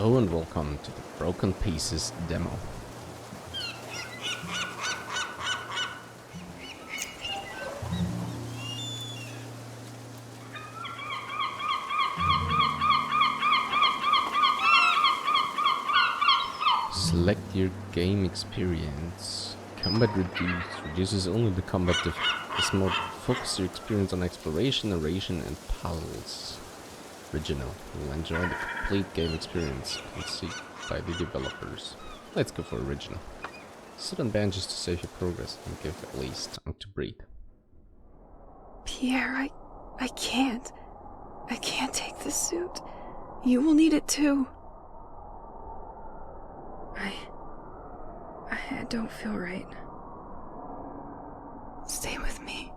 Hello and welcome to the Broken Pieces demo. Select your game experience. Combat reduces only the combat. This mode focuses your experience on exploration, narration, and puzzles. Original. You'll enjoy the complete game experience conceived by the developers. Let's go for original. Sit on benches to save your progress and give Elise time to breathe. Pierre, I can't. I can't take this suit. You will need it too. I don't feel right. Stay with me.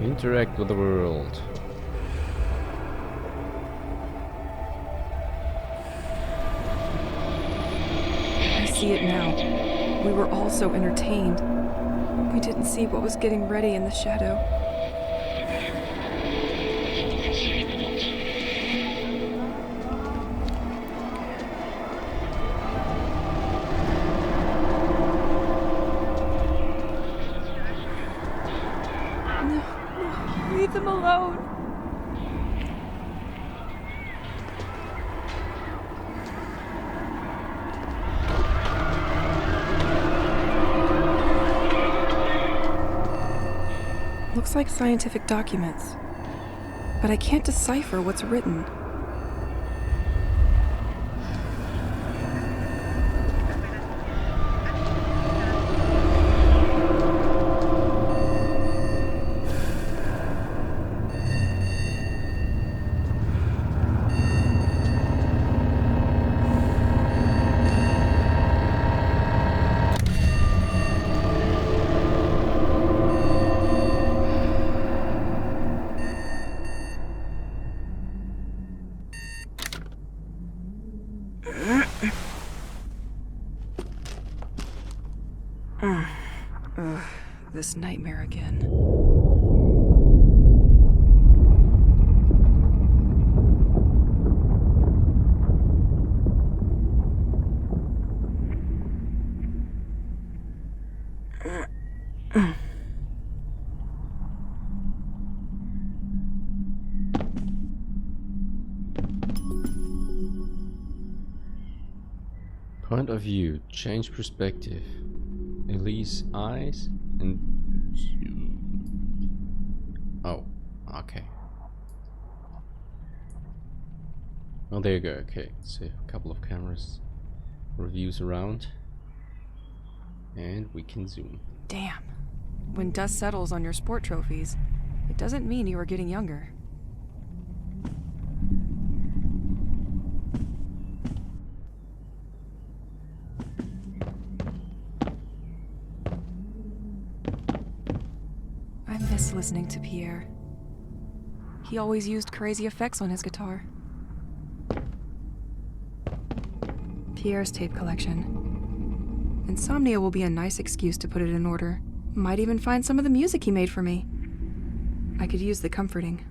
Interact with the world. I see it now. We were all so entertained. We didn't see what was getting ready in the shadow. Leave them alone. Looks like scientific documents, but I can't decipher what's written. This nightmare again. Point of view. Change perspective. Elise eyes and oh, okay. Oh, there you go. Okay, so a couple of cameras, reviews around, and we can zoom. Damn. When dust settles on your sport trophies, it doesn't mean you are getting younger. I miss listening to Pierre. He always used crazy effects on his guitar. Pierre's tape collection. Insomnia will be a nice excuse to put it in order. Might even find some of the music he made for me. I could use the comforting.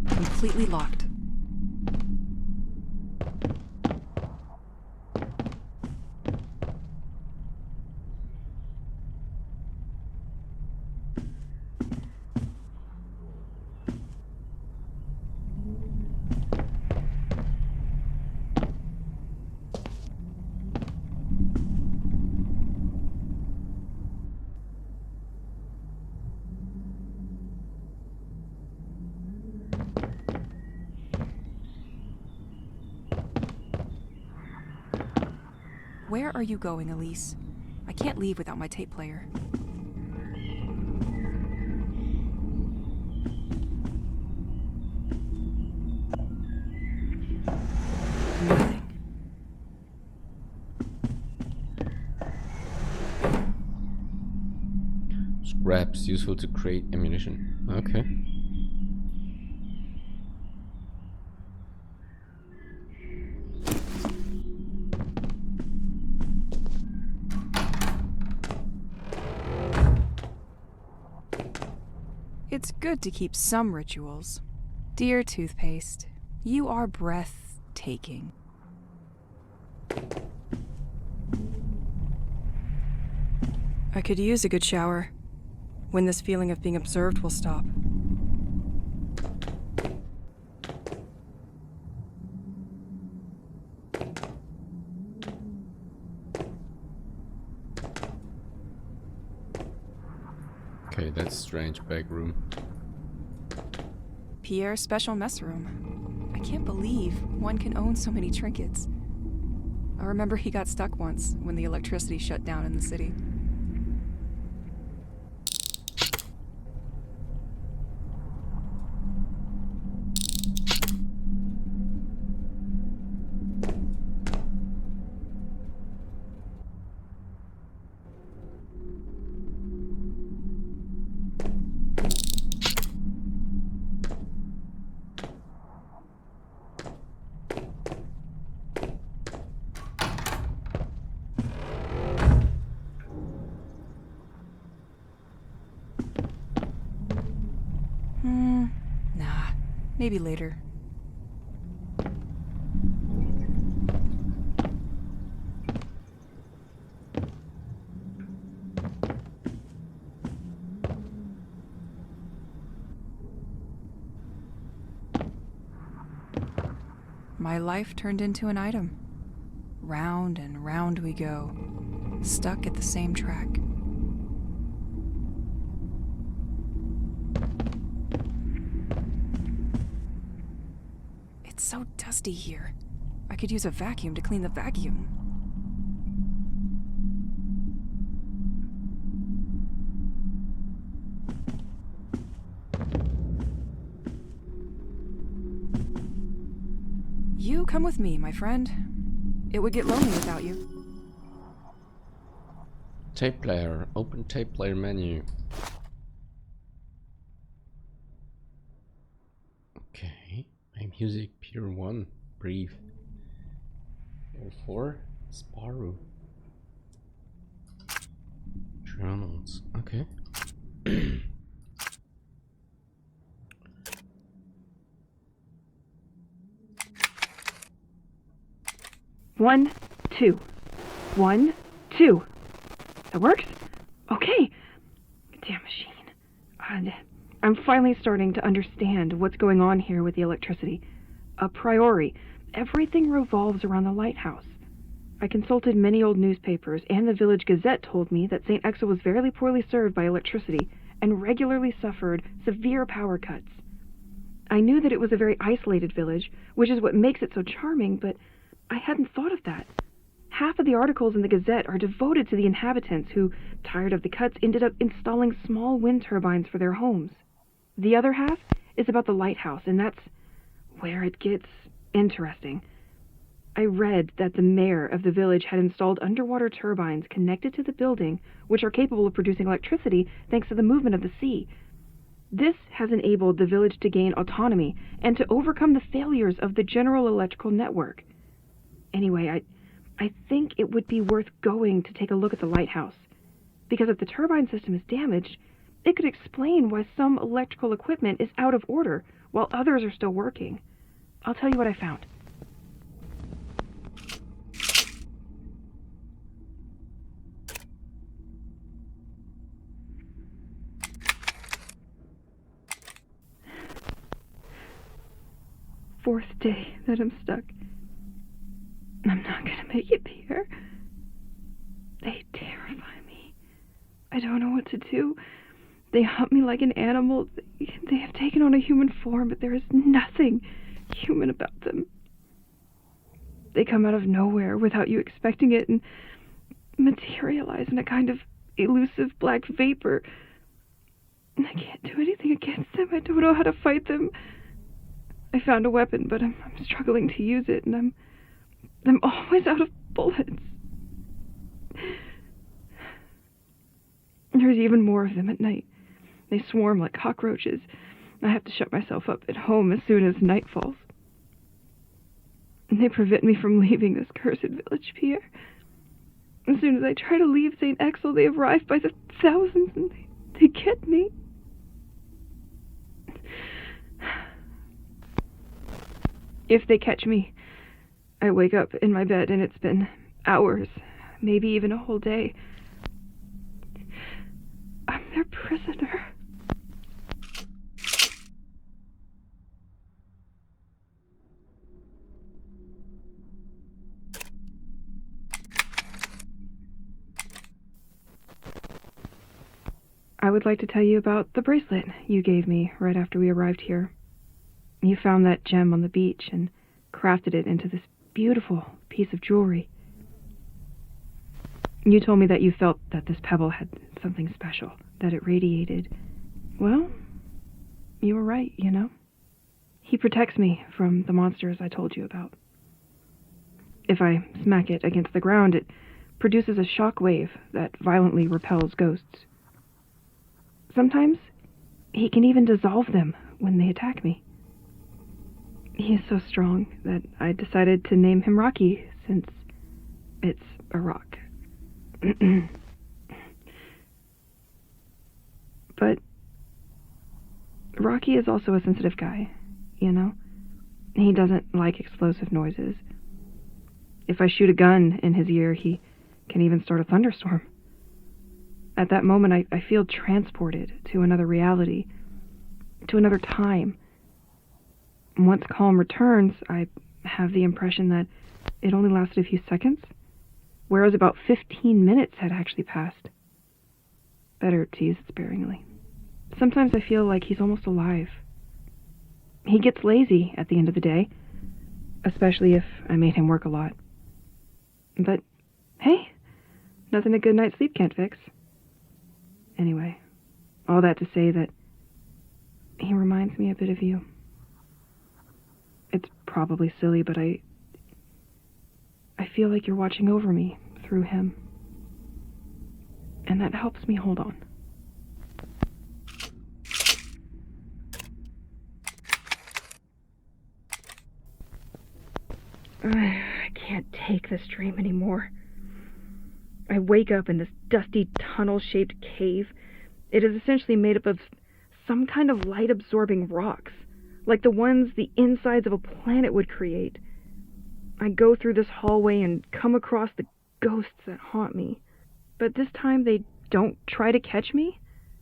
Completely locked. Where are you going, Elise? I can't leave without my tape player. Nothing. Scraps useful to create ammunition. Okay. It's good to keep some rituals. Dear toothpaste, you are breathtaking. I could use a good shower. When this feeling of being observed will stop. Okay, that's strange. Back room. Pierre's special mess room. I can't believe one can own so many trinkets. I remember he got stuck once when the electricity shut down in the city. Nah, maybe later. My life turned into an item. Round and round we go, stuck at the same track. It's so dusty here. I could use a vacuum to clean the vacuum. You come with me, my friend. It would get lonely without you. Tape player. Open tape player menu. Okay. My music. Pier 1. Brief. Pier 4. Sparrow. Journals. Okay. One, two. 1, 2. That works? Okay. Damn machine. I'm finally starting to understand what's going on here with the electricity. A priori, everything revolves around the lighthouse. I consulted many old newspapers, and the village gazette told me that Saint-Exil was very poorly served by electricity and regularly suffered severe power cuts. I knew that it was a very isolated village, which is what makes it so charming, but I hadn't thought of that. Half of the articles in the Gazette are devoted to the inhabitants who, tired of the cuts, ended up installing small wind turbines for their homes. The other half is about the lighthouse, and that's where it gets interesting. I read that the mayor of the village had installed underwater turbines connected to the building, which are capable of producing electricity thanks to the movement of the sea. This has enabled the village to gain autonomy and to overcome the failures of the general electrical network. Anyway, I think it would be worth going to take a look at the lighthouse, because if the turbine system is damaged, it could explain why some electrical equipment is out of order while others are still working. I'll tell you what I found. Fourth day that I'm stuck. I'm not gonna make it, Pierre. They terrify me. I don't know what to do. They hunt me like an animal. They have taken on a human form, but there is nothing human about them. They come out of nowhere without you expecting it and materialize in a kind of elusive black vapor. And I can't do anything against them. I don't know how to fight them. I found a weapon, but I'm struggling to use it, and I'm always out of bullets. There's even more of them at night. They swarm like cockroaches. I have to shut myself up at home as soon as night falls. And they prevent me from leaving this cursed village, Pierre. As soon as I try to leave Saint-Exil, they arrive by the thousands, and they get me. If they catch me, I wake up in my bed, and it's been hours, maybe even a whole day. I'm their prisoner. I would like to tell you about the bracelet you gave me right after we arrived here. You found that gem on the beach and crafted it into this beautiful piece of jewelry. You told me that you felt that this pebble had something special, that it radiated. Well, you were right, you know. He protects me from the monsters I told you about. If I smack it against the ground, it produces a shock wave that violently repels ghosts. Sometimes he can even dissolve them when they attack me. He is so strong that I decided to name him Rocky, since it's a rock. But Rocky is also a sensitive guy, you know? He doesn't like explosive noises. If I shoot a gun in his ear, he can even start a thunderstorm. At that moment, I feel transported to another reality, to another time. Once calm returns, I have the impression that it only lasted a few seconds, whereas about 15 minutes had actually passed. Better to use it sparingly. Sometimes I feel like he's almost alive. He gets lazy at the end of the day, especially if I made him work a lot. But, hey, nothing a good night's sleep can't fix. Anyway, all that to say that he reminds me a bit of you. It's probably silly, but I feel like you're watching over me through him. And that helps me hold on. I can't take this dream anymore. I wake up in this dusty tunnel-shaped cave. It is essentially made up of some kind of light-absorbing rocks, like the ones the insides of a planet would create. I go through this hallway and come across the ghosts that haunt me. But this time they don't try to catch me.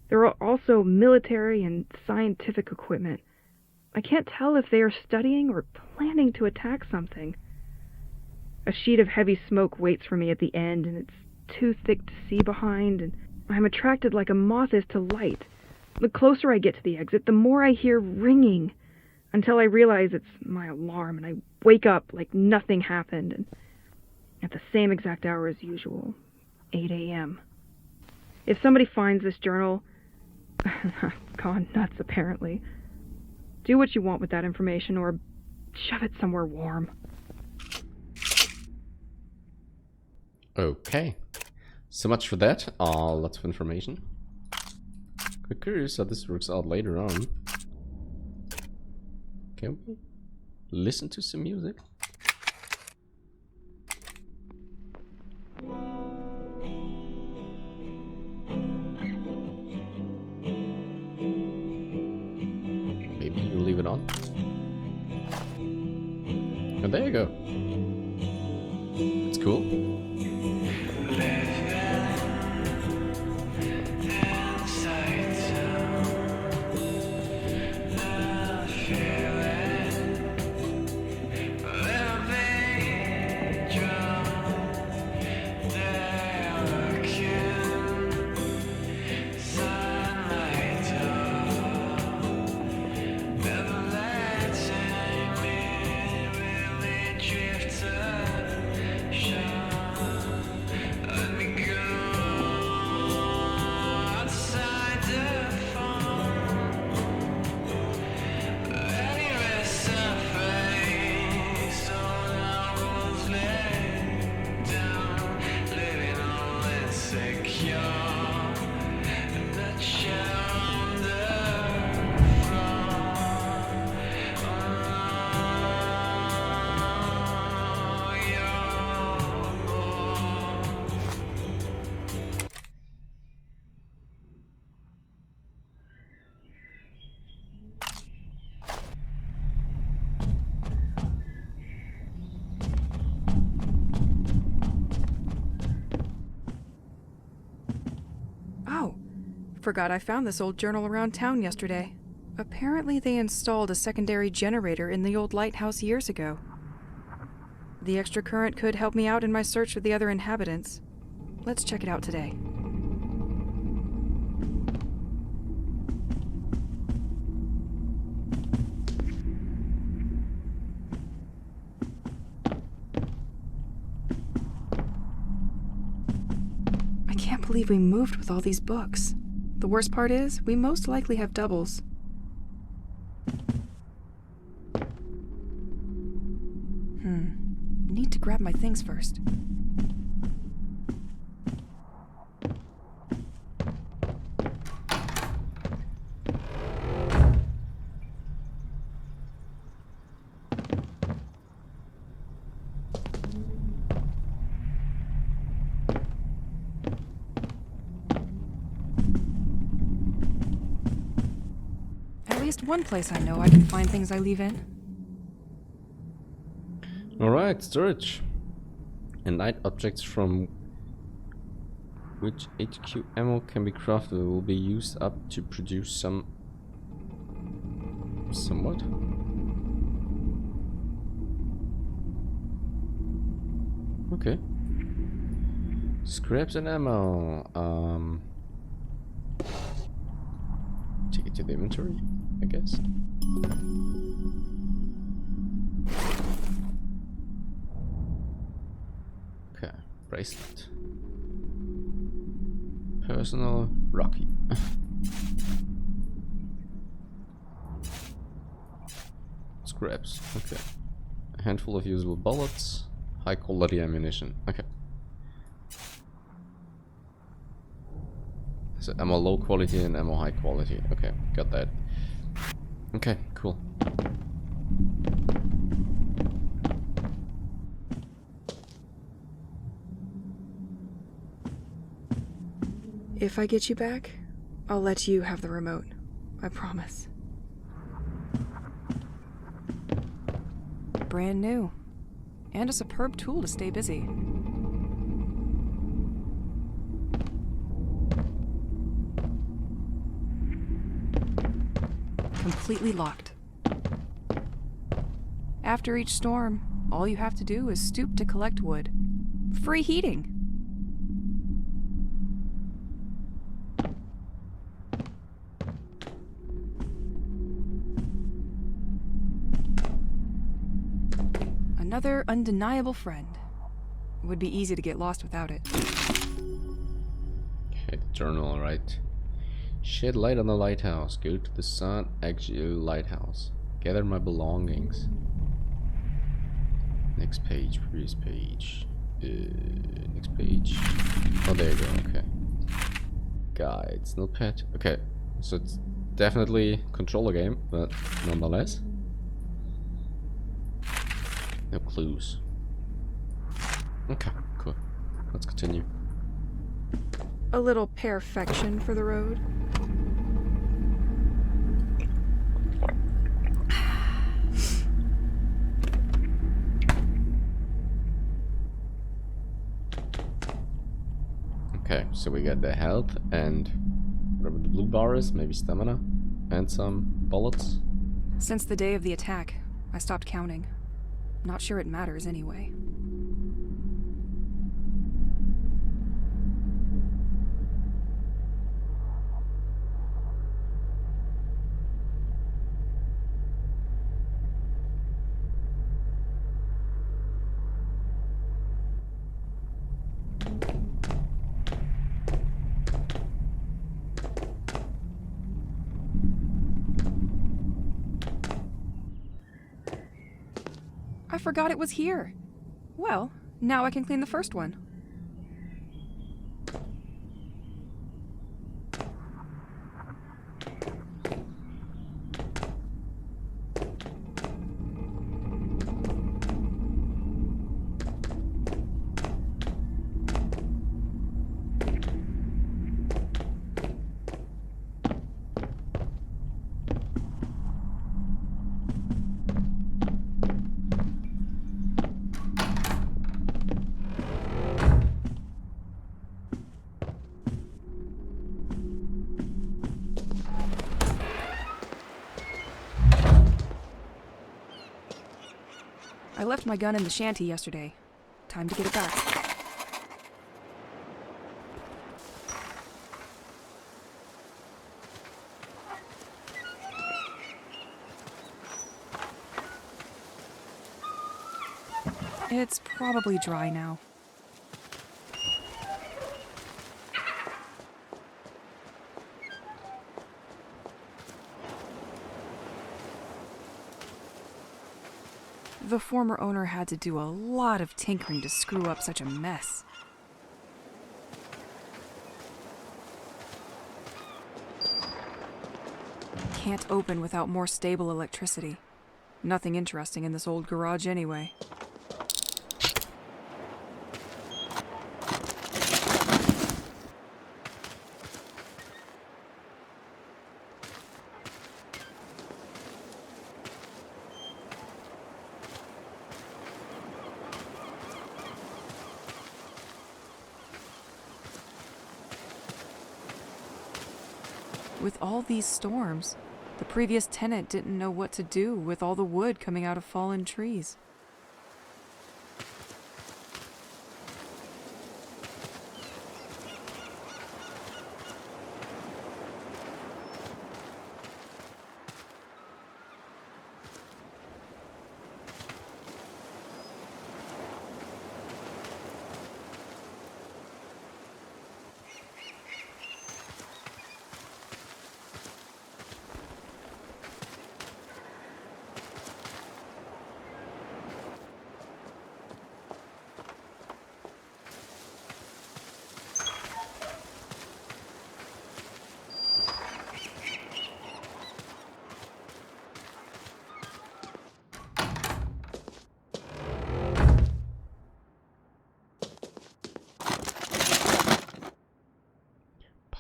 There are also military and scientific equipment. I can't tell if they are studying or planning to attack something. A sheet of heavy smoke waits for me at the end, and it's too thick to see behind, and I'm attracted like a moth is to light. The closer I get to the exit, the more I hear ringing, until I realize it's my alarm, and I wake up like nothing happened, and at the same exact hour as usual, 8 a.m. If somebody finds this journal, gone nuts apparently. Do what you want with that information, or shove it somewhere warm. Okay. So much for that. Lots of information. Quite curious how this works out later on. Can we listen to some music? Maybe you leave it on. And there you go. It's cool. Forgot I found this old journal around town yesterday. Apparently they installed a secondary generator in the old lighthouse years ago. The extra current could help me out in my search for the other inhabitants. Let's check it out today. I can't believe we moved with all these books. The worst part is, we most likely have doubles. Need to grab my things first. At least one place I know I can find things I leave in. Alright, storage. And light objects from which HQ ammo can be crafted will be used up to produce somewhat. Okay. Scraps and ammo. Take it to the inventory, I guess. Okay, bracelet. Personal Rocky. Scraps, okay. A handful of usable bullets. High quality ammunition, okay. So ammo low quality and ammo high quality, okay, got that. Okay, cool. If I get you back, I'll let you have the remote. I promise. Brand new. And a superb tool to stay busy. Completely locked. After each storm, all you have to do is stoop to collect wood. Free heating. Another undeniable friend. It would be easy to get lost without it. Okay, the journal, alright. Shed light on the lighthouse. Go to the Saint-Exil lighthouse. Gather my belongings. Next page, previous page. Next page. Oh, there you go, okay. Guides, notepad. Okay, so it's definitely controller game, but nonetheless. No clues. Okay, cool. Let's continue. A little perfection for the road. Okay, so we got the health and whatever the blue bar is, maybe stamina, and some bullets. Since the day of the attack, I stopped counting. Not sure it matters anyway. I forgot it was here. Well, now I can clean the first one. I left my gun in the shanty yesterday. Time to get it back. It's probably dry now. The former owner had to do a lot of tinkering to screw up such a mess. Can't open without more stable electricity. Nothing interesting in this old garage anyway. With all these storms, the previous tenant didn't know what to do with all the wood coming out of fallen trees.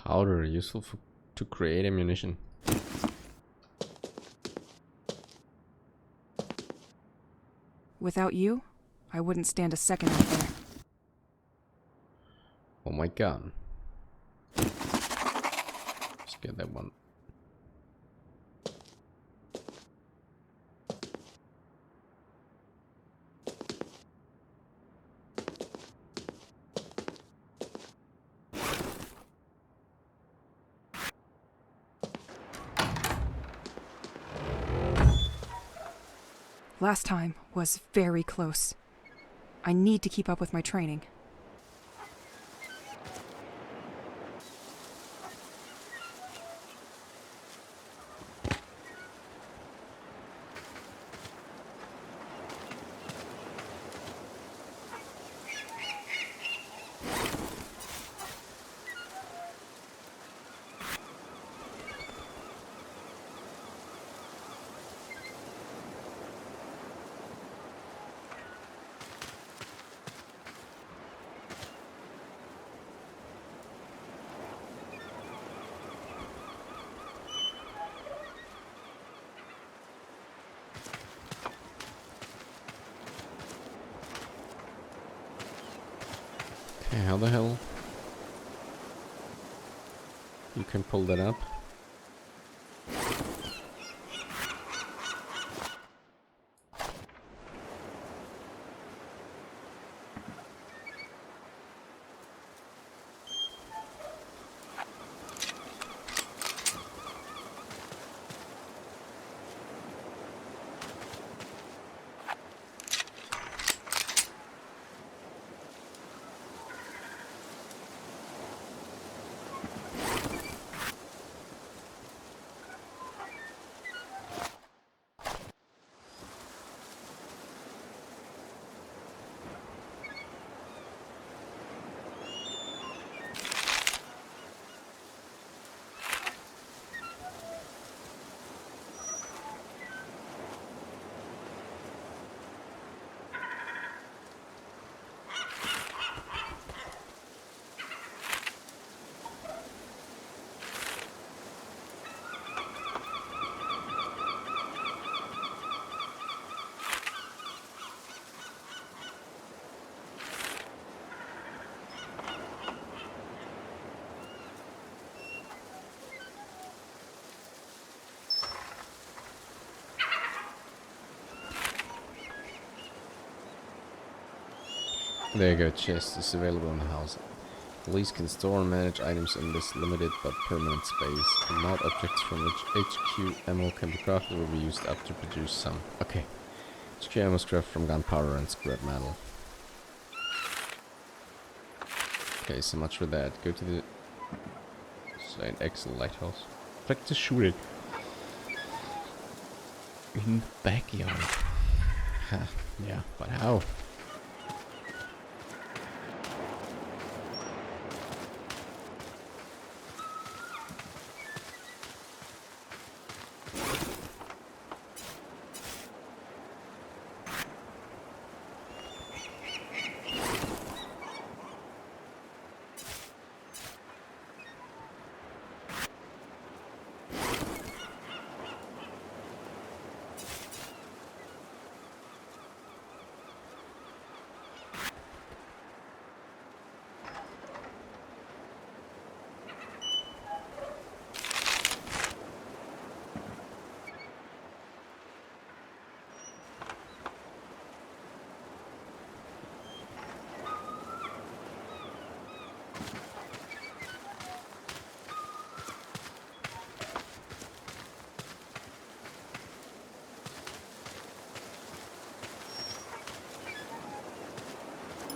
Powder, useful to create ammunition. Without you, I wouldn't stand a second out there. Oh my god. Let's get that one. Last time was very close. I need to keep up with my training. Okay, how the hell? You can pull that up. There you go, chest is available in the house. Elise can store and manage items in this limited but permanent space. And not objects from which HQ ammo can be crafted will be used up to produce some. Okay. HQ ammo is crafted from gunpowder and scrap metal. Okay, so much for that. Go to the Saint-Exil lighthouse. Like to shoot it in the backyard. Yeah, but how?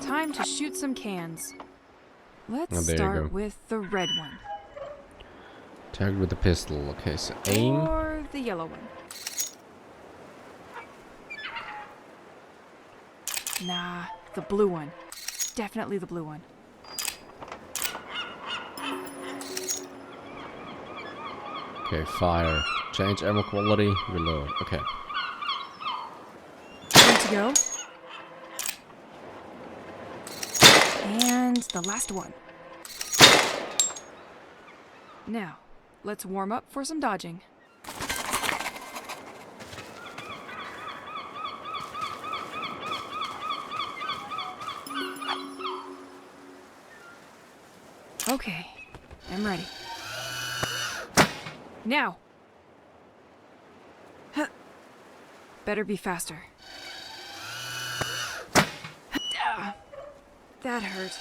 Time to shoot some cans. Let's Oh, there you start go. with the red one. Target with the pistol. Okay, so aim. Or the yellow one. Nah, the blue one. Definitely the blue one. Okay, fire. Change ammo quality. Reload. Okay. Ready to go? And the last one. Now, let's warm up for some dodging. Okay, I'm ready. Now! Huh. Better be faster. Ah, that hurt.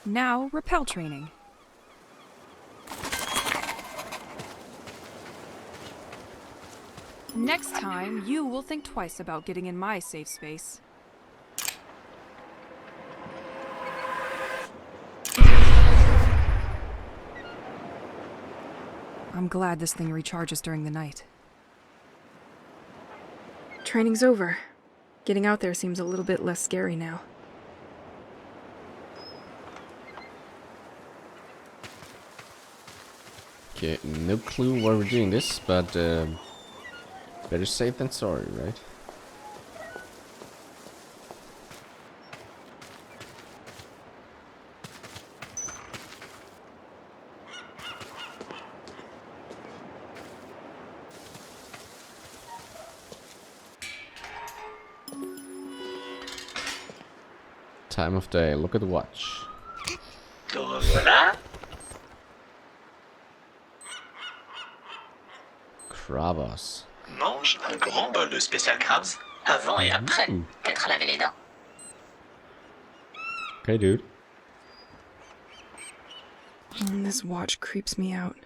Now, rappel training. Next time, you will think twice about getting in my safe space. I'm glad this thing recharges during the night. Training's over. Getting out there seems a little bit less scary now. Okay, no clue why we're doing this, but better safe than sorry, right? Time of day, look at the watch. Voilà. Crabas. Mange un grand bol de spécial crabs avant et après t'être lavé les dents. Okay, dude. This watch creeps me out.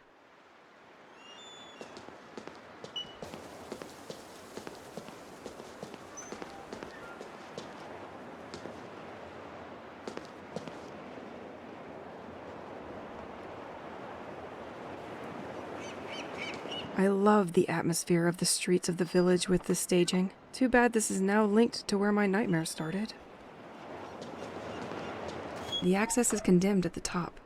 I love the atmosphere of the streets of the village with this staging. Too bad this is now linked to where my nightmare started. The access is condemned at the top.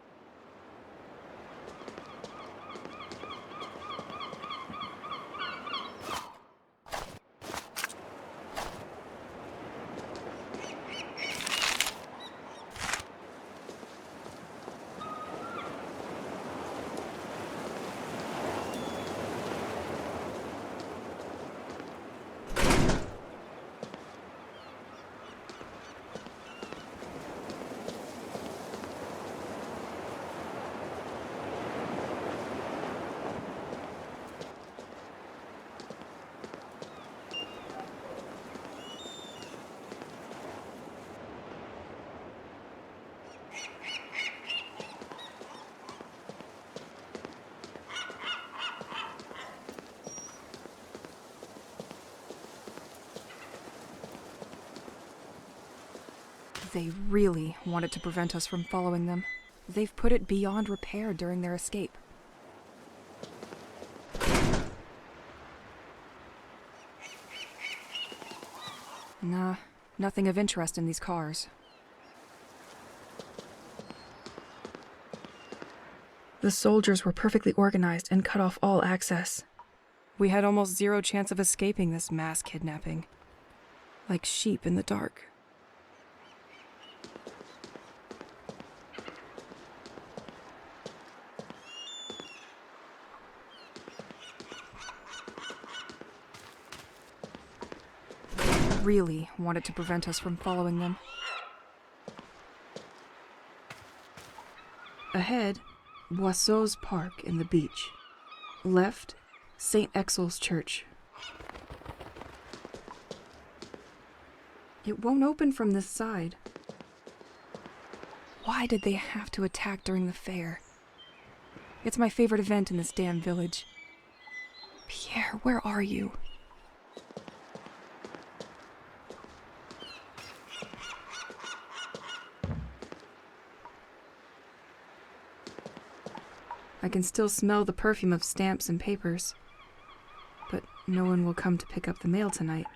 They really wanted to prevent us from following them. They've put it beyond repair during their escape. Nah, nothing of interest in these cars. The soldiers were perfectly organized and cut off all access. We had almost zero chance of escaping this mass kidnapping. Like sheep in the dark. Really wanted to prevent us from following them. Ahead, Boisseau's Park and the beach. Left, Saint-Exil's church. It won't open from this side. Why did they have to attack during the fair? It's my favorite event in this damn village. Pierre, where are you? I can still smell the perfume of stamps and papers. But no one will come to pick up the mail tonight.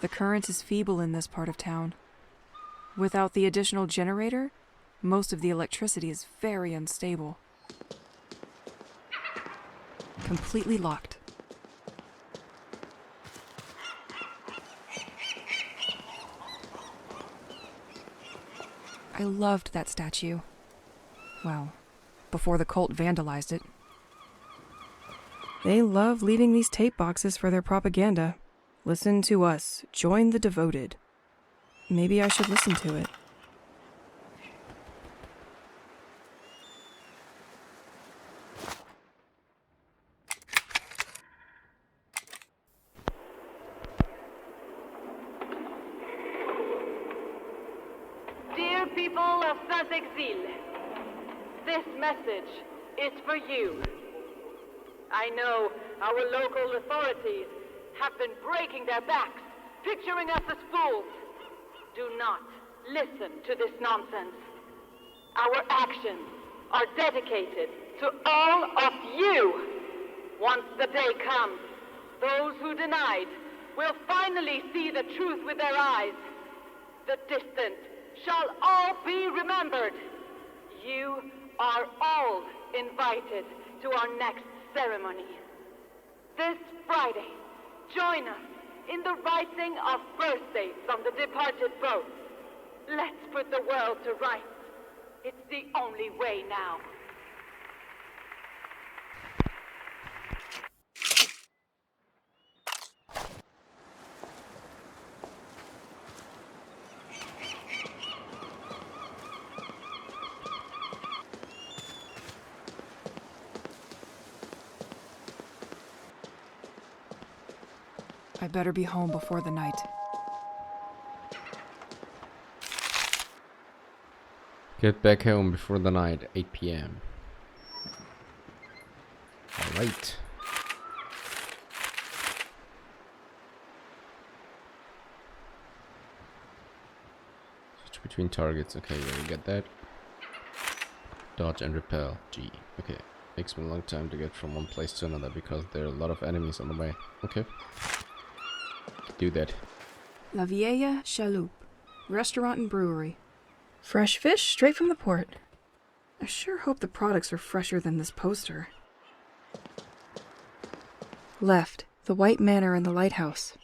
The current is feeble in this part of town. Without the additional generator, most of the electricity is very unstable. Completely locked. I loved that statue. Well, before the cult vandalized it. They love leaving these tape boxes for their propaganda. Listen to us. Join the devoted. Maybe I should listen to it. Dear people of Saint-Exil, this message is for you. I know our local authorities have been breaking their backs, picturing us as fools. Do not listen to this nonsense. Our actions are dedicated to all of you. Once the day comes, those who denied will finally see the truth with their eyes. The distant shall all be remembered. You are all invited to our next ceremony. This Friday, join us in the writing of birthdays on the departed boat. Let's put the world to rights. It's the only way now. I better be home before the night. Get back home before the night, 8 p.m. Alright. Switch between targets. Okay, yeah, we get that. Dodge and repel. G. Okay. Takes me a long time to get from one place to another because there are a lot of enemies on the way. Okay. Do that. La Vieille Chaloupe, restaurant and brewery. Fresh fish straight from the port. I sure hope the products are fresher than this poster. Left, the White Manor and the lighthouse.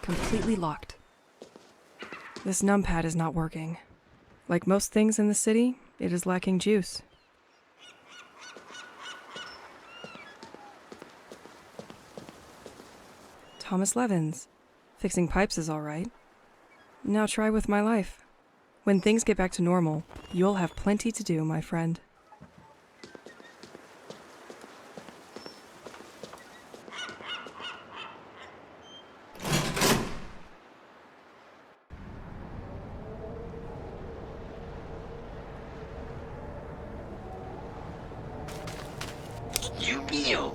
Completely locked. This numpad is not working. Like most things in the city, it is lacking juice. Thomas Levins. Fixing pipes is all right. Now try with my life. When things get back to normal, you'll have plenty to do, my friend. Yo.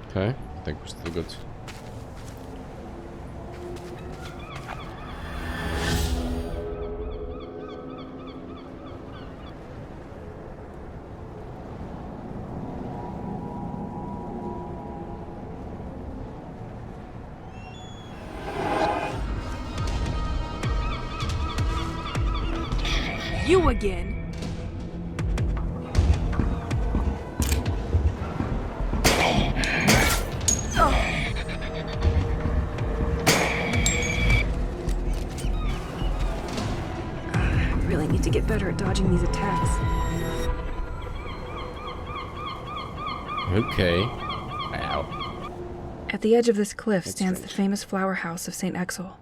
Okay, I think we're still good. You again? I really need to get better at dodging these attacks. Okay. Ow. At the edge of this cliff That's stands the strange. famous flower house of Saint-Exil.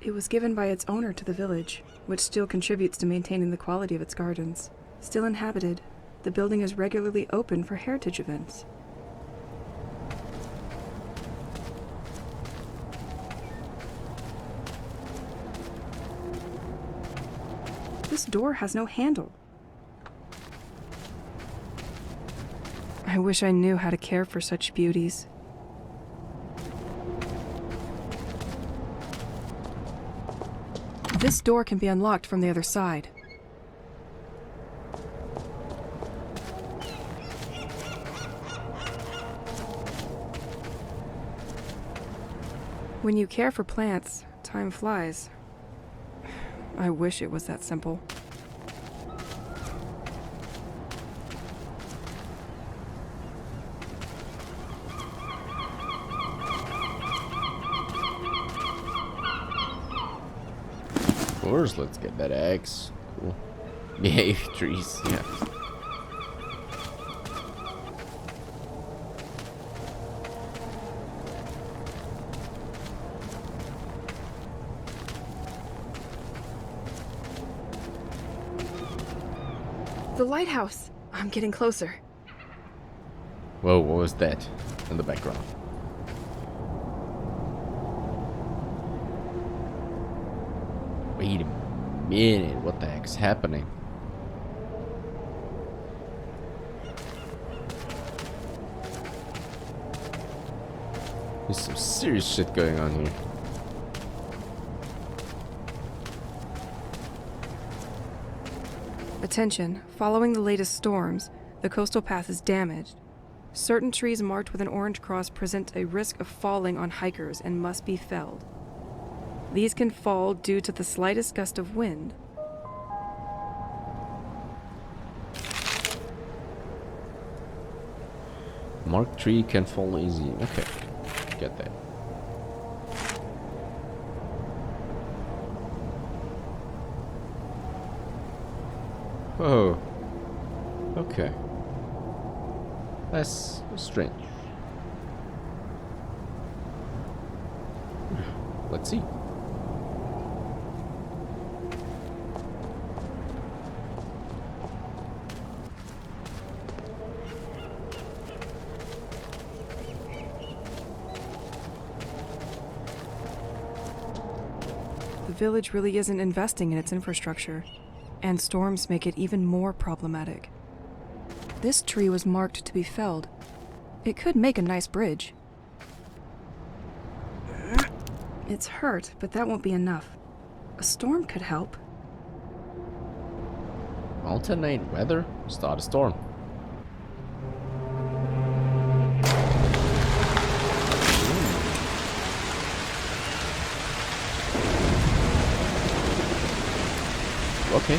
It was given by its owner to the village, which still contributes to maintaining the quality of its gardens. Still inhabited, the building is regularly open for heritage events. This door has no handle. I wish I knew how to care for such beauties. This door can be unlocked from the other side. When you care for plants, time flies. I wish it was that simple. Of course, let's get that axe. Cool. Yay, trees, yeah. The lighthouse! I'm getting closer. Whoa, what was that in the background? Wait a minute, what the heck's happening? There's some serious shit going on here. Attention, following the latest storms, the coastal path is damaged. Certain trees marked with an orange cross present a risk of falling on hikers and must be felled. These can fall due to the slightest gust of wind. Marked tree can fall easy. Okay, get that. Oh, okay. That's strange. Let's see. The village really isn't investing in its infrastructure, and storms make it even more problematic. This tree was marked to be felled. It could make a nice bridge. It's hurt, but that won't be enough. A storm could help. Alternate weather? Start a storm. Okay.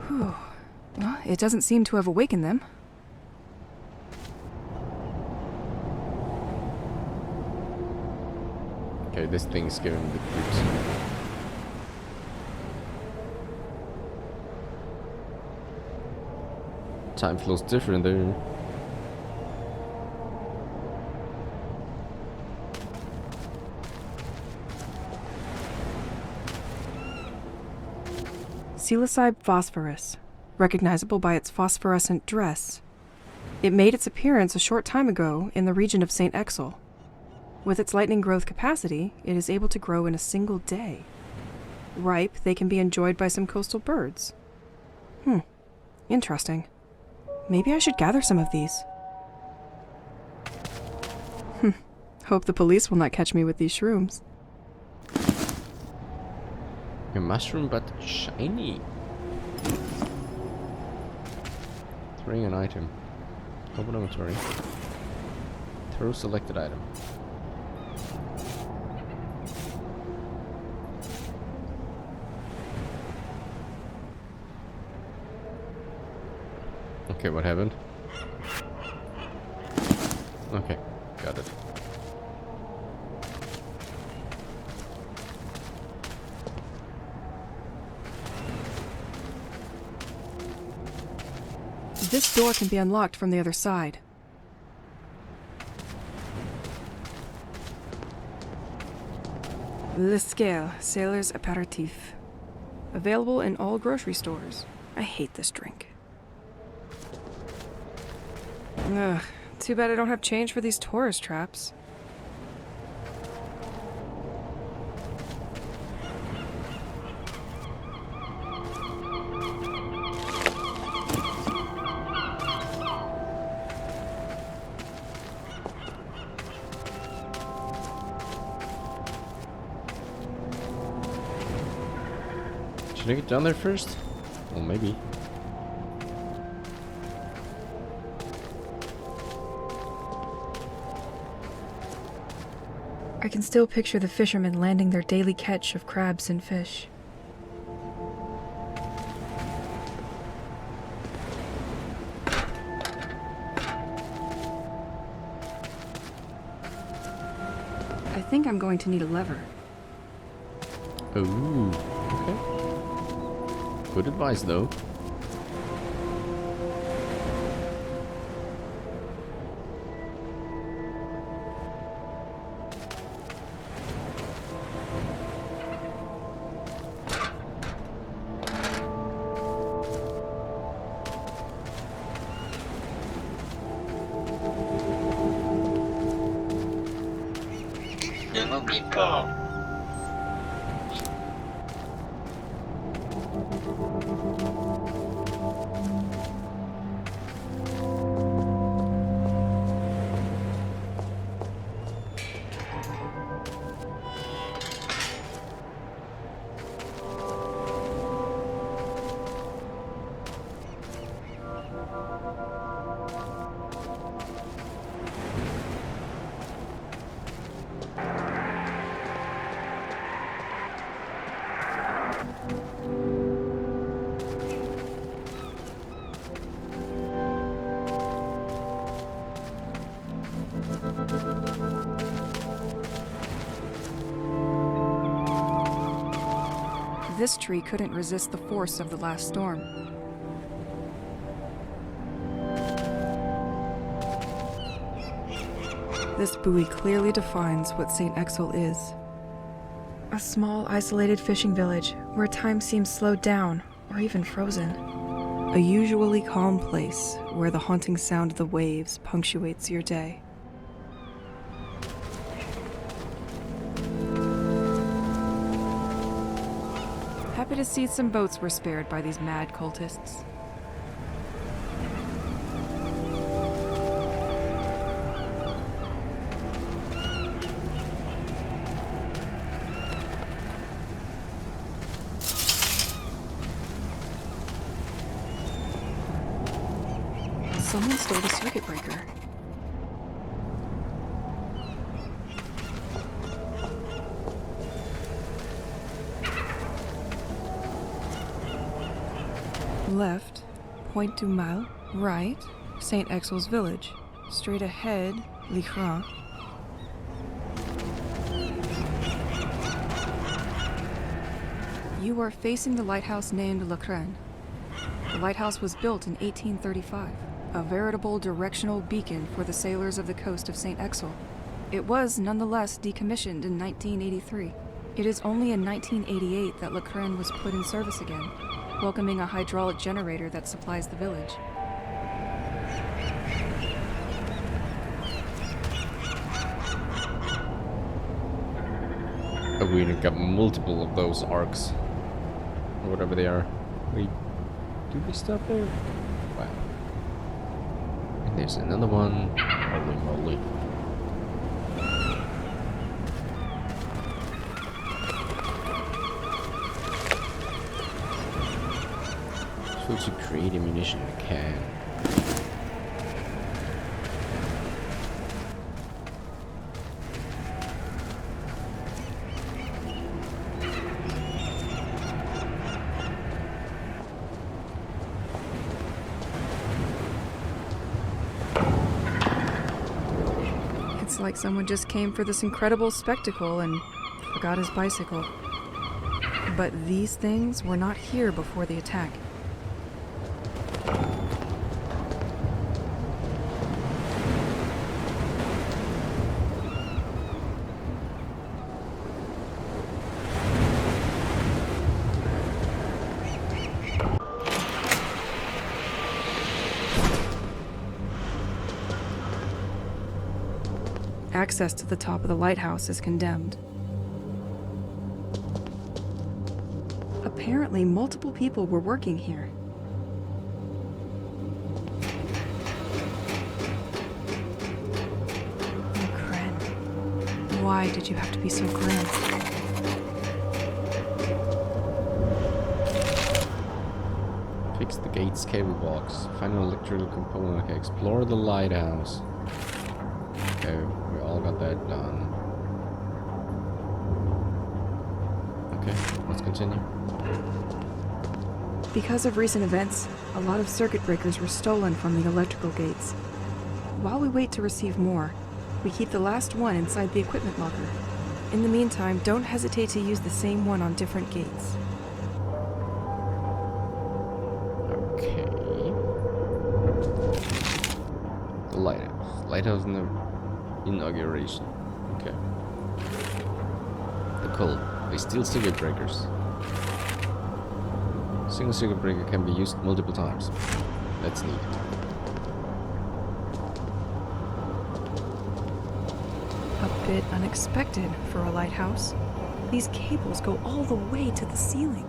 Whew. Well, it doesn't seem to have awakened them. Okay, this thing's giving me the creeps. Time flows different there. Psilocybe phosphorus, recognizable by its phosphorescent dress. It made its appearance a short time ago in the region of Saint-Exil. With its lightning growth capacity, it is able to grow in a single day. Ripe, they can be enjoyed by some coastal birds. Interesting. Maybe I should gather some of these. Hope the police will not catch me with these shrooms. A mushroom, but shiny. Throwing an item. Open inventory. Throw selected item. Okay, what happened? Okay, got it. This door can be unlocked from the other side. Le Scale, Sailor's Aperitif. Available in all grocery stores. I hate this drink. Ugh, too bad I don't have change for these tourist traps. Should I get down there first? Well, maybe. I can still picture the fishermen landing their daily catch of crabs and fish. I think I'm going to need a lever. Ooh, okay. Good advice, though. Ne m'oublie pas. This tree couldn't resist the force of the last storm. This buoy clearly defines what Saint-Exil is. A small, isolated fishing village where time seems slowed down or even frozen. A usually calm place where the haunting sound of the waves punctuates your day. Happy to see some boats were spared by these mad cultists. Someone stole the circuit breaker. Left, Pointe du Mal. Right, Saint-Exil's village. Straight ahead, Lighthouse. You are facing the lighthouse named Le Crane. The lighthouse was built in 1835, a veritable directional beacon for the sailors of the coast of Saint-Exil. It was nonetheless decommissioned in 1983. It is only in 1988 that Le Crane was put in service again, welcoming a hydraulic generator that supplies the village. Oh, we got multiple of those arcs. Or whatever they are. Wait, did we stop there? Wow. And there's another one. Holy moly. To create ammunition in a can. It's like someone just came for this incredible spectacle and forgot his bicycle. But these things were not here before the attack. Access to the top of the lighthouse is condemned. Apparently, multiple people were working here. Oh, Kren. Why did you have to be so grim? Fix the gate's cable box. Find an electrical component. Okay, explore the lighthouse. Okay, we all got that done. Okay, let's continue. Because of recent events, a lot of circuit breakers were stolen from the electrical gates. While we wait to receive more, we keep the last one inside the equipment locker. In the meantime, don't hesitate to use the same one on different gates. Okay. The lighthouse. Lighthouse inauguration. Okay. The cult. They steal circuit breakers. Single circuit breaker can be used multiple times. That's neat. A bit unexpected for a lighthouse. These cables go all the way to the ceiling.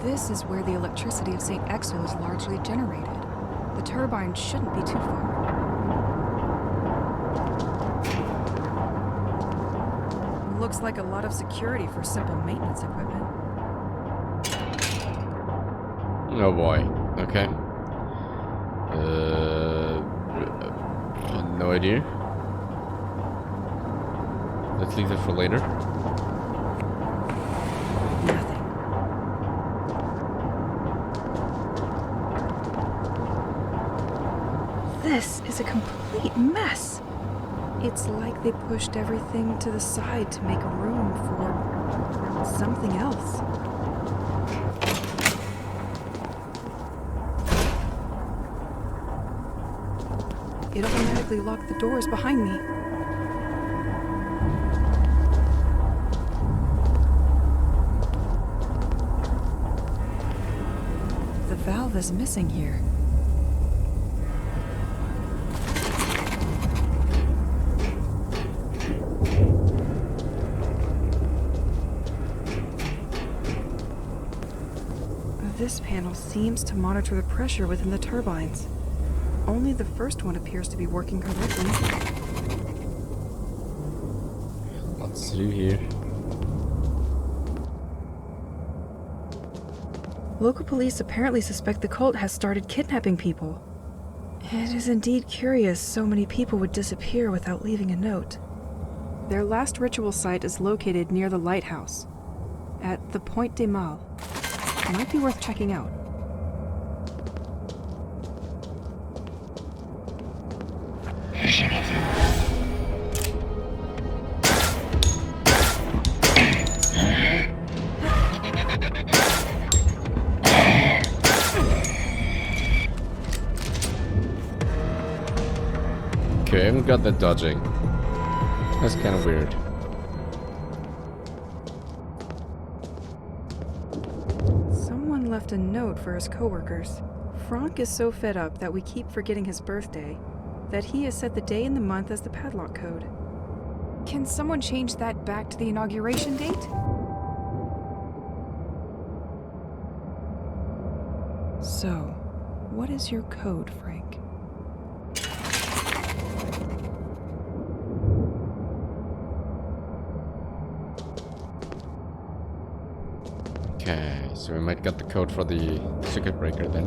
This is where the electricity of Saint-Exil is largely generated. The turbine shouldn't be too far. Looks like a lot of security for simple maintenance equipment. Oh boy. Okay. No idea. Let's leave it for later. This is a complete mess. It's like they pushed everything to the side to make room for something else. It automatically locked the doors behind me. The valve is missing here. This panel seems to monitor the pressure within the turbines. Only the first one appears to be working correctly. Lots to do here. Local police apparently suspect the cult has started kidnapping people. It is indeed curious so many people would disappear without leaving a note. Their last ritual site is located near the lighthouse, at the Point des Mâles. Might be worth checking out. Okay, I haven't got that dodging. That's kind of weird. Someone left a note for his coworkers. Franck is so fed up that we keep forgetting his birthday that he has set the day and the month as the padlock code. Can someone change that back to the inauguration date? So, what is your code, Frank? Okay, so we might get the code for the circuit breaker then.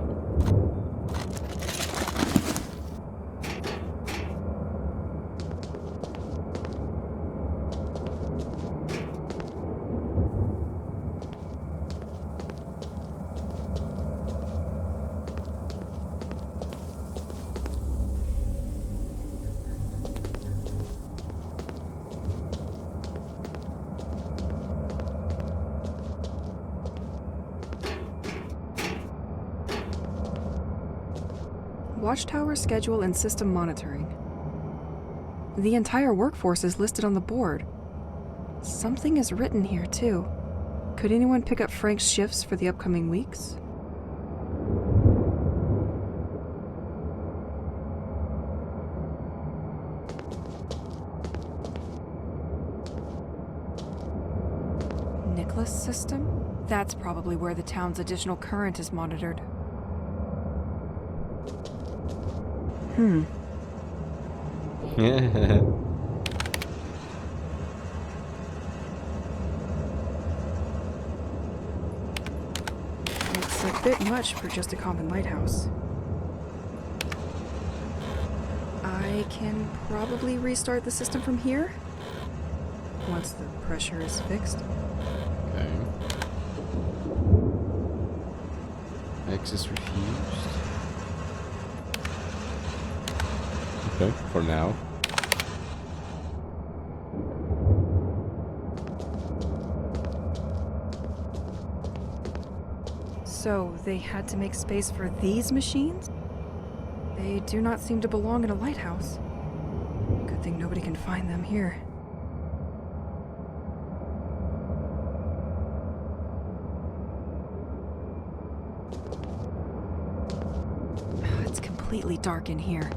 Watchtower schedule and system monitoring. The entire workforce is listed on the board. Something is written here, too. Could anyone pick up Frank's shifts for the upcoming weeks? Nicholas system? That's probably where the town's additional current is monitored. It's a bit much for just a common lighthouse. I can probably restart the system from here once the pressure is fixed. Okay. Access refused. Okay, for now. So they had to make space for these machines? They do not seem to belong in a lighthouse. Good thing nobody can find them here. It's completely dark in here.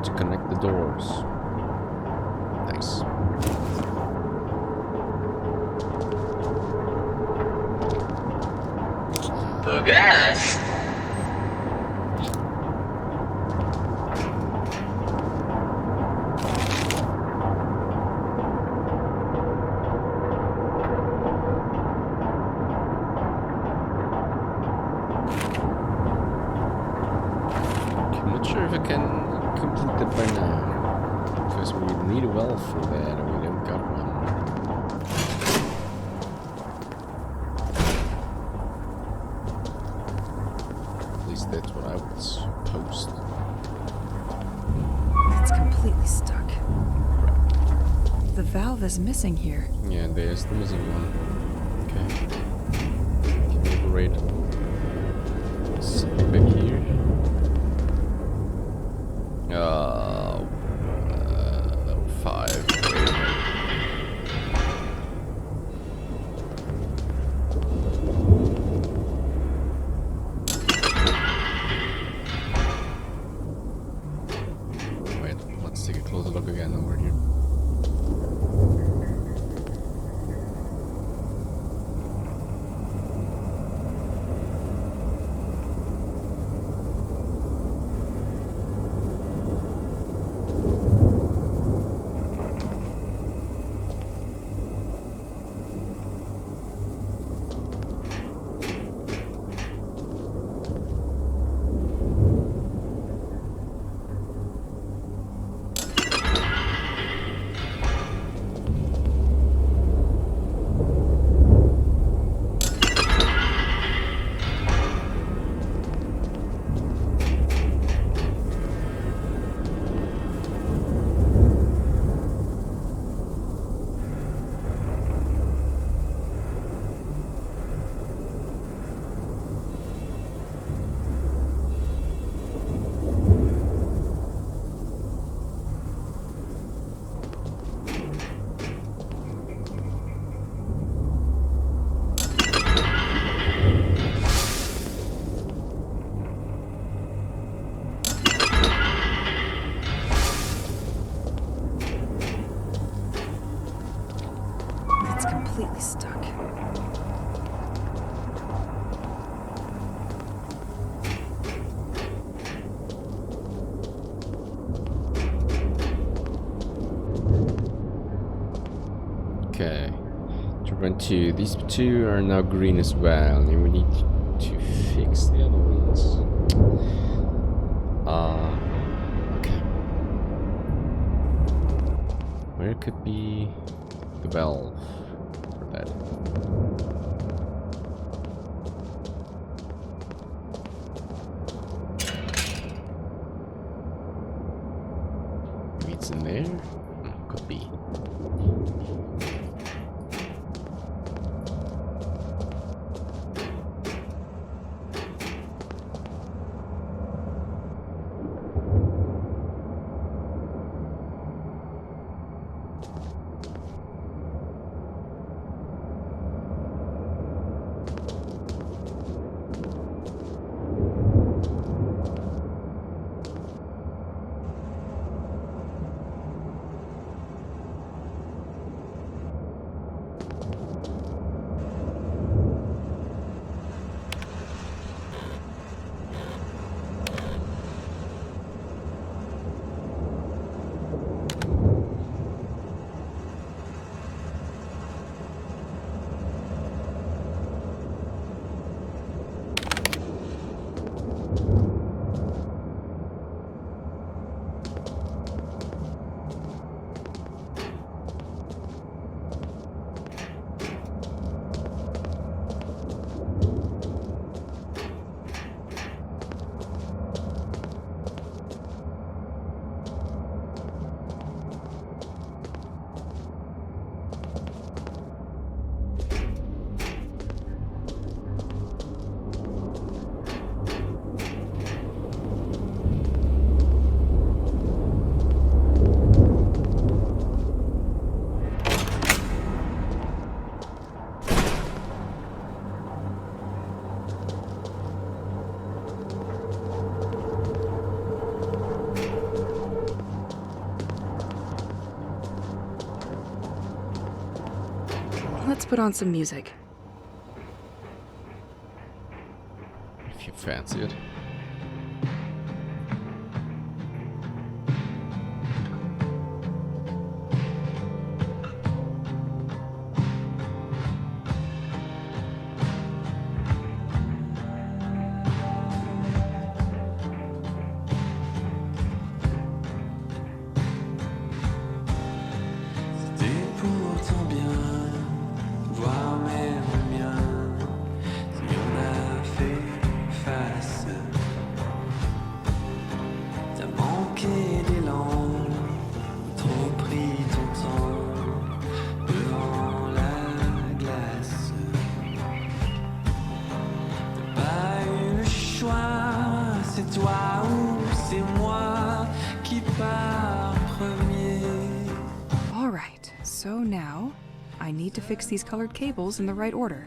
To connect the doors. Nice. Bogasse. I'm not sure if I can complete that by now, because we need a well for that and we don't got one. At least that's what I would suppose. It's completely stuck. The valve is missing here. Yeah, there's the missing one. Okay. Calibrate. Something back here. Five. Wait a minute. Wait, let's take a closer look again over here. It's completely stuck. Okay. Turbine 2. These two are now green as well, and we need to fix the other ones. Okay. Where could be the valve for that? Maybe it's in there? Could be. Let's put on some music. If you fancy it. C'était pourtant bien, voir même le mien, si on a fait face. toi ou c'est moi qui pars premier. All right, so now I need to fix these colored cables in the right order.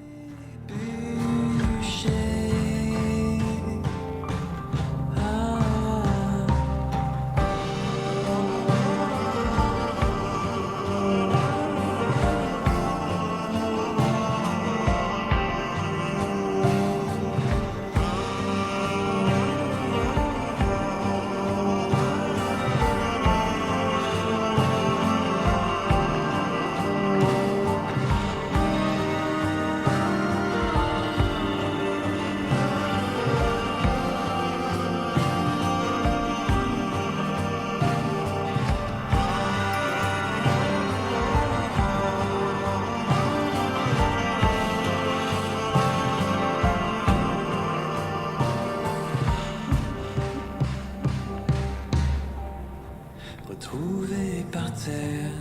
Retrouvé par terre,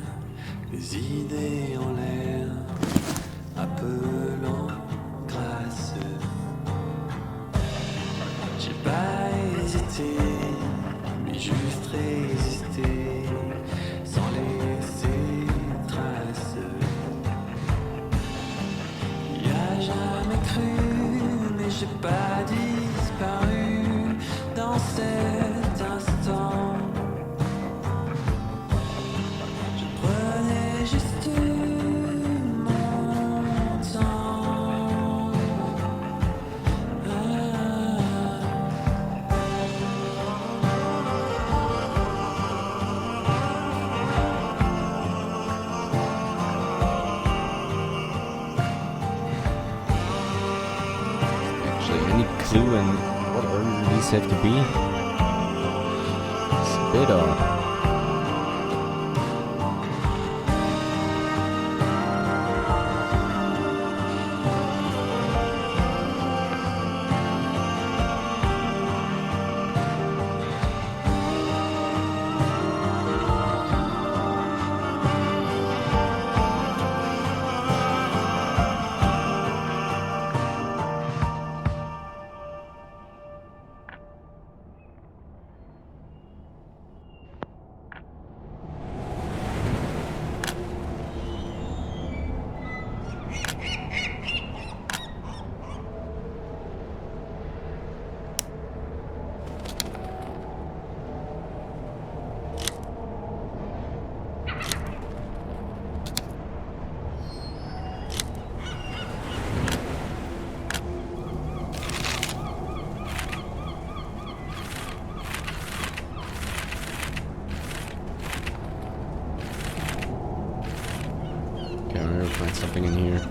les idées en l'air, appelant grâce. J'ai pas hésité, mais juste résisté, sans laisser trace. Y a jamais cru, mais j'ai pas disparu dans cet instant. Clue and what order these have to be? It's a bit odd. Find something in here.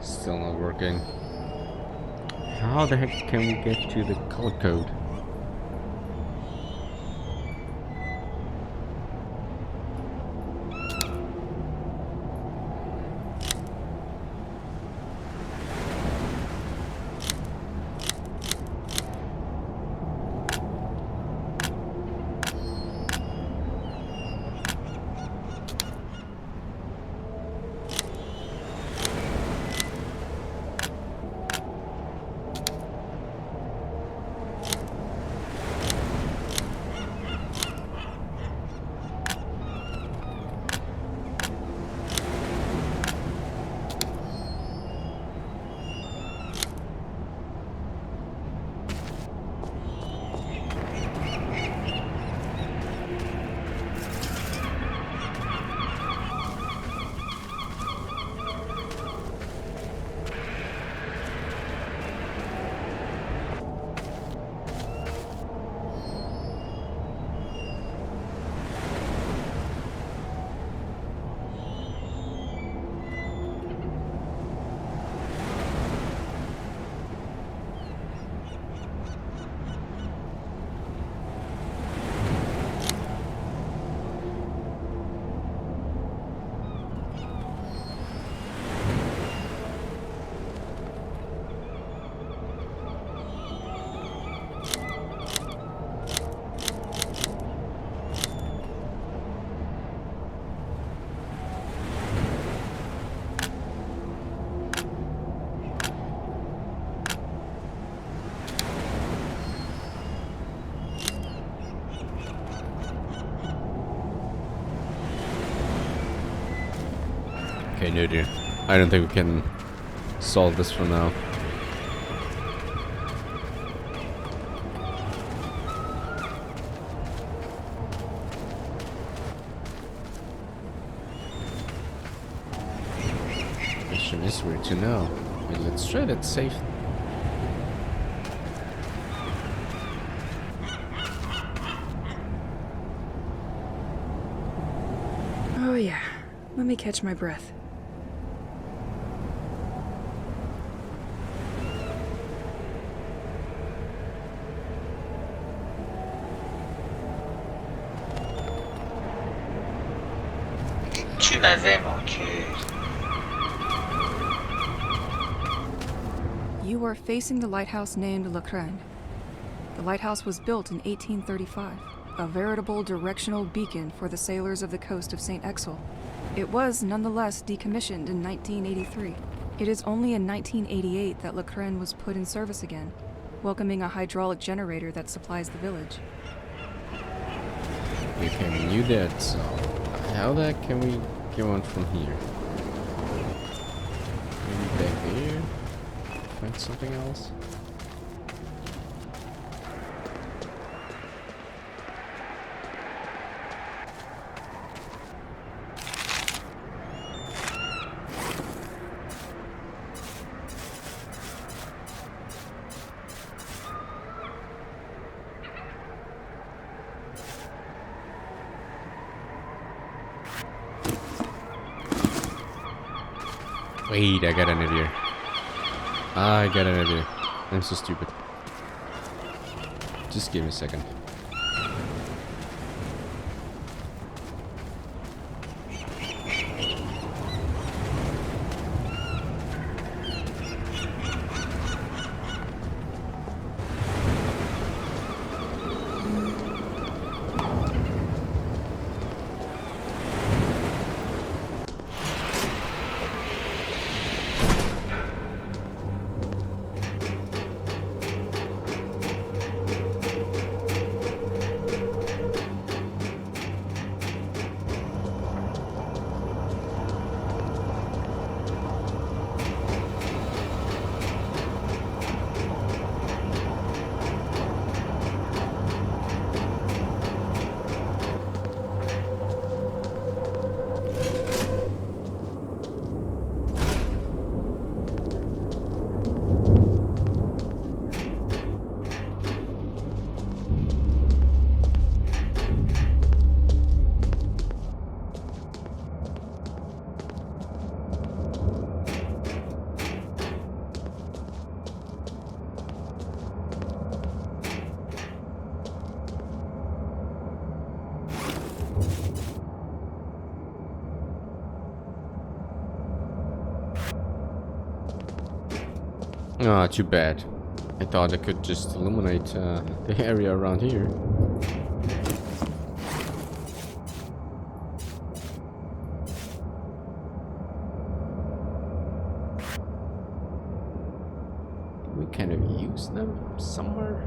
Still not working. How the heck can we get to the color code? Okay, no dear. I don't think we can solve this for now. Question is where to now. Well, let's try that safe. Oh yeah, let me catch my breath. Tu m'avais manqué. You are facing the lighthouse named Le Crane. The lighthouse was built in 1835, a veritable directional beacon for the sailors of the coast of Saint-Exil. It was nonetheless decommissioned in 1983. It is only in 1988 that Le Crane was put in service again, welcoming a hydraulic generator that supplies the village. Okay, we knew that, so how the heck can we go on from here? Maybe back there? Find something else? Wait, I got an idea. I got an idea. I'm so stupid. Just give me a second. Ah, too bad. I thought I could just illuminate the area around here. We kind of use them somewhere.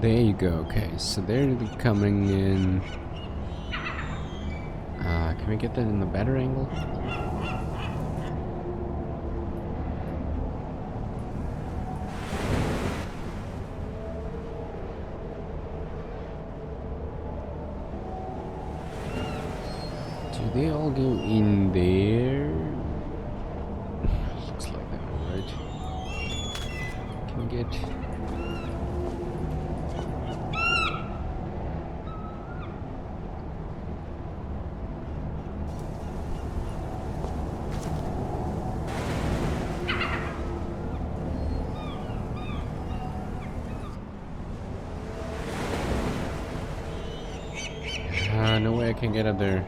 There you go. Okay, so they're coming in. Can we get that in a better angle? Do they all go in there? Looks like that, alright. Can we get... no way I can get up there.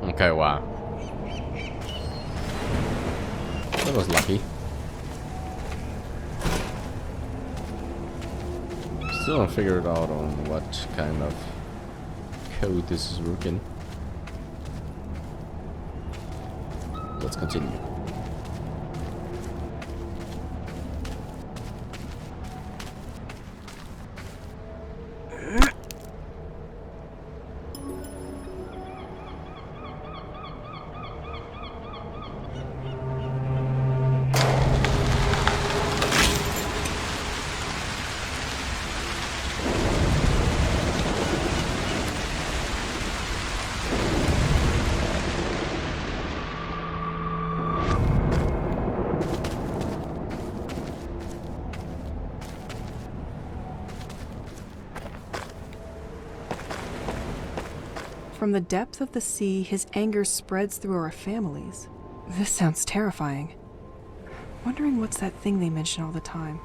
Okay, wow. That was lucky. Still haven't figured out on what kind of code this is working. Let's continue. From the depth of the sea, his anger spreads through our families. This sounds terrifying. Wondering what's that thing they mention all the time.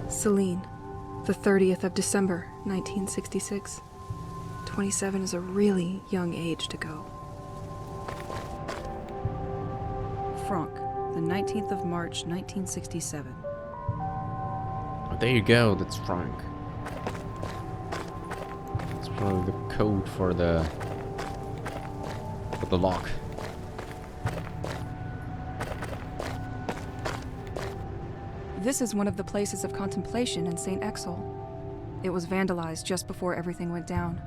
Celine, the 30th of December, 1966. 27 is a really young age to go. Franck, the 19th of March, 1967. Oh, there you go, that's Frank. It's probably the code for the lock. This is one of the places of contemplation in Saint-Exil. It was vandalized just before everything went down.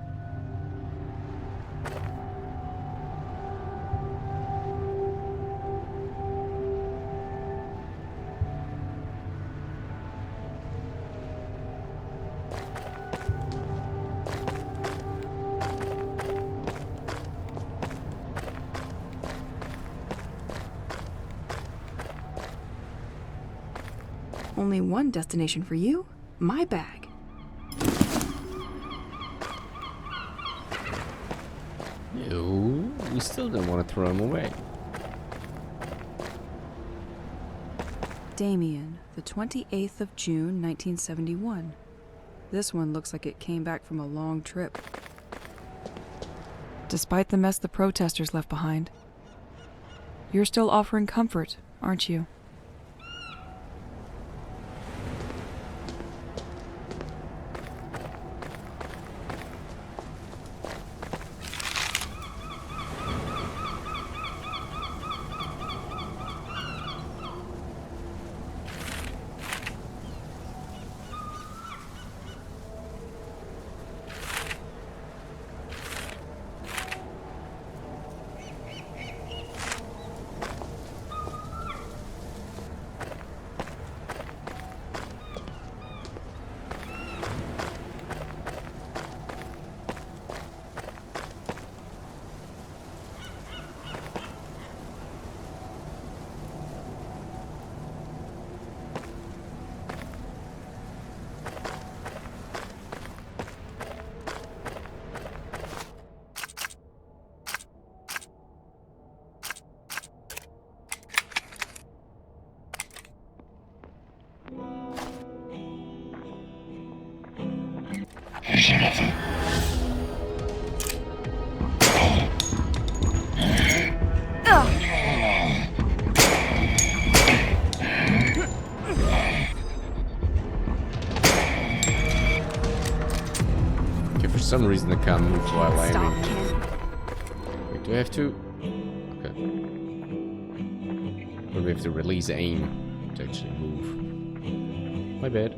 Only one destination for you, my bag. No, we still don't want to throw him away. Damien, the 28th of June, 1971. This one looks like it came back from a long trip. Despite the mess the protesters left behind. You're still offering comfort, aren't you? Okay, for some reason I can't move while Stop, landing. Ken. Wait, do I have to? Okay. Or do we have to release aim to actually move? My bad.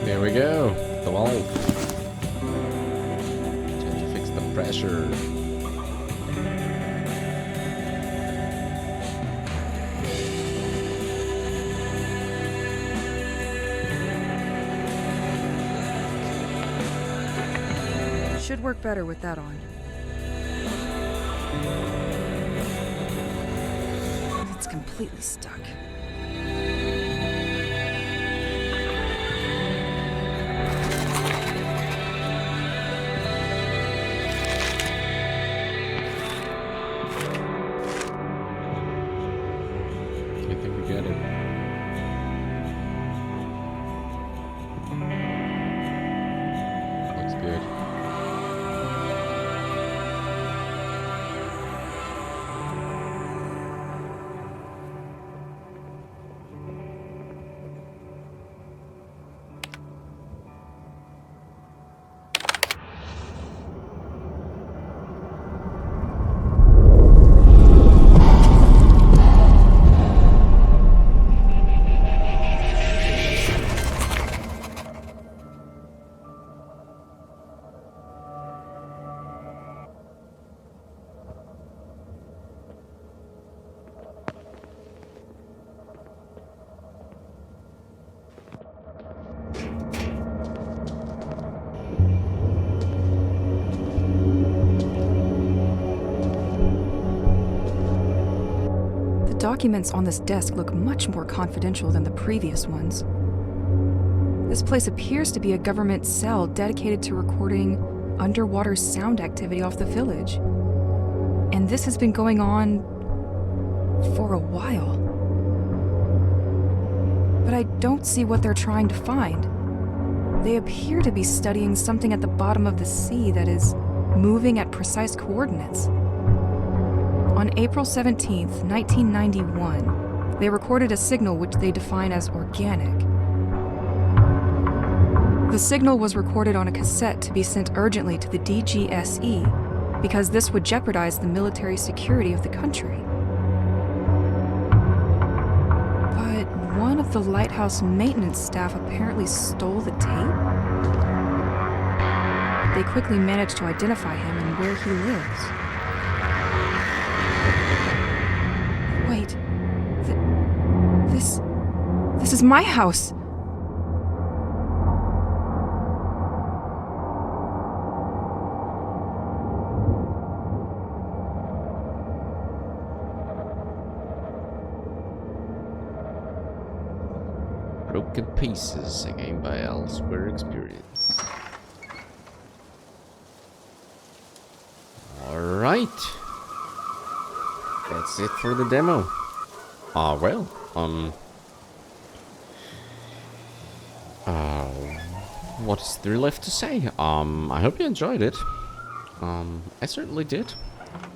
There we go. The valve. Time to fix the pressure. Should work better with that on. It's completely stuck. I think we get it. Looks good. The documents on this desk look much more confidential than the previous ones. This place appears to be a government cell dedicated to recording underwater sound activity off the village. And this has been going on for a while. But I don't see what they're trying to find. They appear to be studying something at the bottom of the sea that is moving at precise coordinates. On April 17th, 1991, they recorded a signal which they define as organic. The signal was recorded on a cassette to be sent urgently to the DGSE because this would jeopardize the military security of the country. But one of the lighthouse maintenance staff apparently stole the tape. They quickly managed to identify him and where he lives. Wait, this is my house. Broken Pieces, a game by Elseware Experience. Alright. That's it for the demo. What is there left to say? I hope you enjoyed it. I certainly did.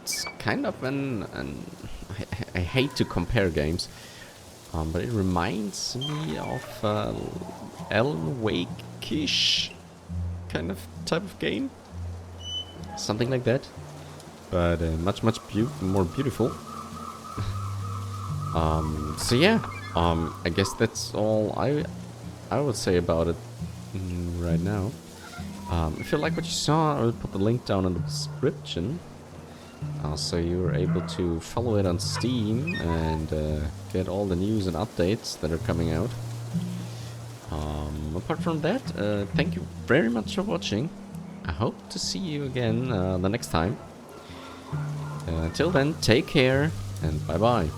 It's kind of I hate to compare games. But it reminds me of Alan Wake-ish kind of type of game. Something like that. But much more beautiful. So yeah, I guess that's all I would say about it right now. If you like what you saw, I will put the link down in the description. So you're able to follow it on Steam and get all the news and updates that are coming out. Apart from that, thank you very much for watching. I hope to see you again the next time. Until then, take care and bye bye.